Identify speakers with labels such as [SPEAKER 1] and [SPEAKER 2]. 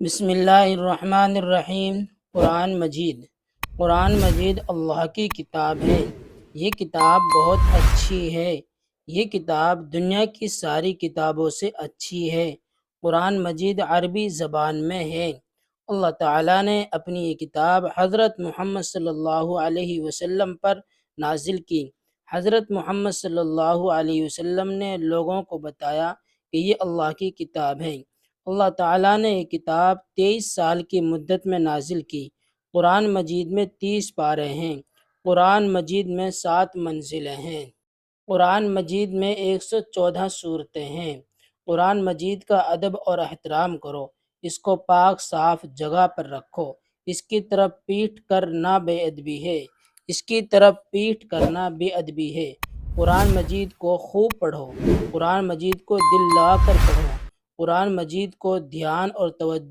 [SPEAKER 1] بسم اللہ الرحمن الرحیم۔ قرآن مجید اللہ کی کتاب ہے۔ یہ کتاب بہت اچھی ہے۔ یہ کتاب دنیا کی ساری کتابوں سے اچھی ہے۔ قرآن مجید عربی زبان میں ہے۔ اللہ تعالیٰ نے اپنی یہ کتاب حضرت محمد صلی اللہ علیہ وسلم پر نازل کی۔ حضرت محمد صلی اللہ علیہ وسلم نے لوگوں کو بتایا کہ یہ اللہ کی کتاب ہے۔ اللہ تعالیٰ نے یہ کتاب 23 سال کی مدت میں نازل کی۔ قرآن مجید میں 30 پارے ہیں۔ قرآن مجید میں 7 منزلیں ہیں۔ قرآن مجید میں 114 صورتیں ہیں۔ قرآن مجید کا ادب اور احترام کرو۔ اس کو پاک صاف جگہ پر رکھو۔ اس کی طرف پیٹ کرنا بے ادبی ہے۔ بے ادبی ہے۔ قرآن مجید کو خوب پڑھو۔ قرآن مجید کو دل لگا کر پڑھو۔ قرآن مجید کو دھیان اور توجہ